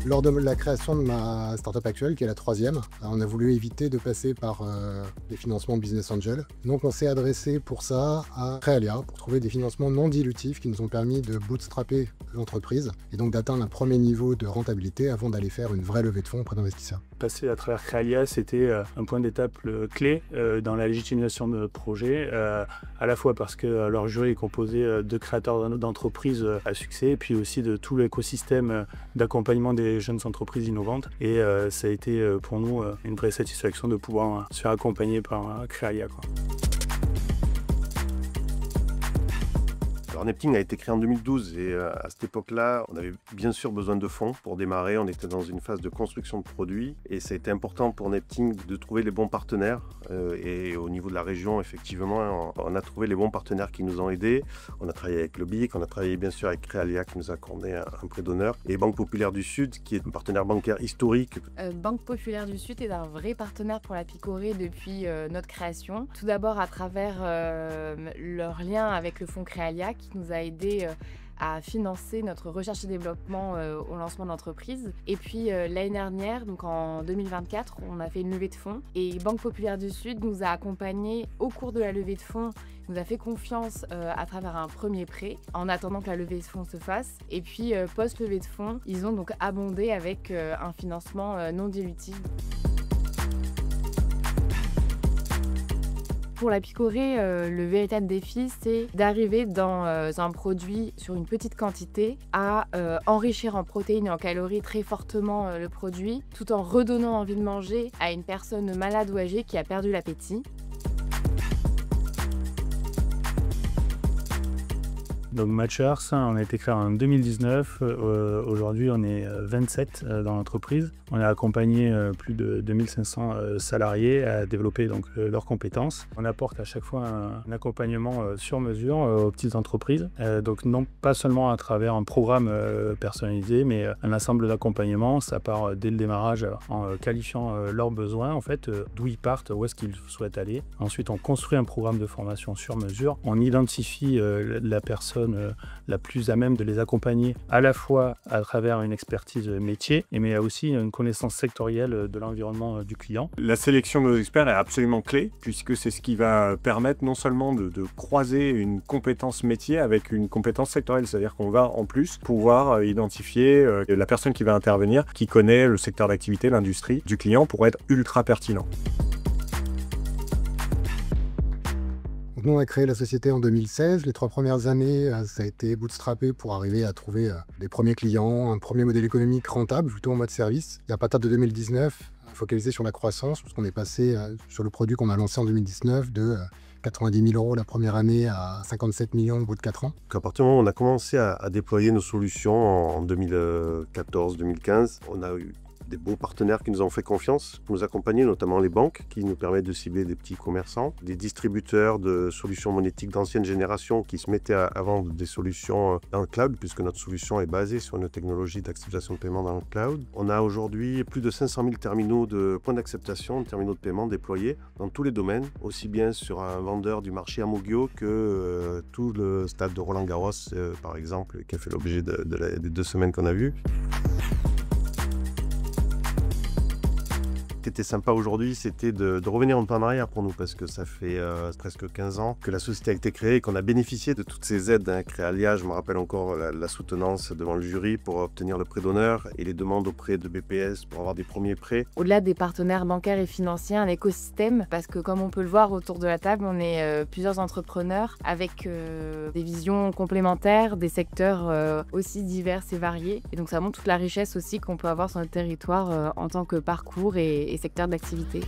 Lors de la création de ma startup actuelle, qui est la troisième, on a voulu éviter de passer par les financements Business Angel. Donc on s'est adressé pour ça à Créalia, pour trouver des financements non dilutifs qui nous ont permis de bootstrapper l'entreprise et donc d'atteindre un premier niveau de rentabilité avant d'aller faire une vraie levée de fonds auprès d'investisseurs. Passer à travers Créalia, c'était un point d'étape clé dans la légitimation de notre projet, à la fois parce que leur jury est composé de créateurs d'entreprises à succès, et puis aussi de tout l'écosystème d'accompagnement des jeunes entreprises innovantes. Et ça a été pour nous une vraie satisfaction de pouvoir se faire accompagner par Créalia, quoi. Alors Nepting a été créé en 2012 et à cette époque-là, on avait bien sûr besoin de fonds pour démarrer. On était dans une phase de construction de produits et ça a été important pour Nepting de trouver les bons partenaires. Et au niveau de la région, effectivement, on a trouvé les bons partenaires qui nous ont aidés. On a travaillé avec le BIC, on a travaillé bien sûr avec Créalia qui nous a accordé un prêt d'honneur et Banque Populaire du Sud qui est un partenaire bancaire historique. Banque Populaire du Sud est un vrai partenaire pour la Picoré depuis notre création. Tout d'abord à travers leur lien avec le fonds Créalia qui nous a aidés à financer notre recherche et développement au lancement de l'entreprise. Et puis l'année dernière, donc en 2024, on a fait une levée de fonds et Banque Populaire du Sud nous a accompagnés au cours de la levée de fonds, nous a fait confiance à travers un premier prêt en attendant que la levée de fonds se fasse. Et puis post-levée de fonds, ils ont donc abondé avec un financement non dilutif. Pour la Picoré, le véritable défi, c'est d'arriver dans un produit sur une petite quantité à enrichir en protéines et en calories très fortement le produit, tout en redonnant envie de manger à une personne malade ou âgée qui a perdu l'appétit. Donc Matchers, on a été créé en 2019, aujourd'hui on est 27 dans l'entreprise. On a accompagné plus de 2500 salariés à développer donc, leurs compétences. On apporte à chaque fois un accompagnement sur mesure aux petites entreprises, donc non pas seulement à travers un programme personnalisé, mais un ensemble d'accompagnements. Ça part dès le démarrage en qualifiant leurs besoins, en fait, d'où ils partent, où est-ce qu'ils souhaitent aller. Ensuite on construit un programme de formation sur mesure, on identifie la personne la plus à même de les accompagner à la fois à travers une expertise métier, mais aussi une connaissance sectorielle de l'environnement du client. La sélection de nos experts est absolument clé puisque c'est ce qui va permettre non seulement de croiser une compétence métier avec une compétence sectorielle, c'est-à-dire qu'on va en plus pouvoir identifier la personne qui va intervenir, qui connaît le secteur d'activité, l'industrie du client pour être ultra pertinent. Nous, on a créé la société en 2016. Les 3 premières années, ça a été bootstrappé pour arriver à trouver des premiers clients, un premier modèle économique rentable, plutôt en mode service. Et à partir de 2019, focalisé sur la croissance, puisqu'on est passé sur le produit qu'on a lancé en 2019 de 90 000 € la première année à 57 millions au bout de 4 ans. À partir du moment où on a commencé à déployer nos solutions en 2014-2015, on a eu des beaux partenaires qui nous ont fait confiance, qui nous accompagnaient, notamment les banques, qui nous permettent de cibler des petits commerçants, des distributeurs de solutions monétiques d'ancienne génération qui se mettaient à vendre des solutions dans le cloud, puisque notre solution est basée sur une technologie d'acceptation de paiement dans le cloud. On a aujourd'hui plus de 500 000 terminaux de points d'acceptation, terminaux de paiement déployés dans tous les domaines, aussi bien sur un vendeur du marché Amogio que tout le stade de Roland-Garros, par exemple, qui a fait l'objet des 2 semaines qu'on a vues. Ce qui était sympa aujourd'hui, c'était de revenir un peu en arrière pour nous, parce que ça fait presque 15 ans que la société a été créée et qu'on a bénéficié de toutes ces aides. Créalia, je me rappelle encore la soutenance devant le jury pour obtenir le prêt d'honneur et les demandes auprès de BPS pour avoir des premiers prêts. Au-delà des partenaires bancaires et financiers, un écosystème, parce que comme on peut le voir autour de la table, on est plusieurs entrepreneurs avec des visions complémentaires, des secteurs aussi divers et variés. Et donc ça montre toute la richesse aussi qu'on peut avoir sur notre territoire en tant que parcours et secteur d'activité.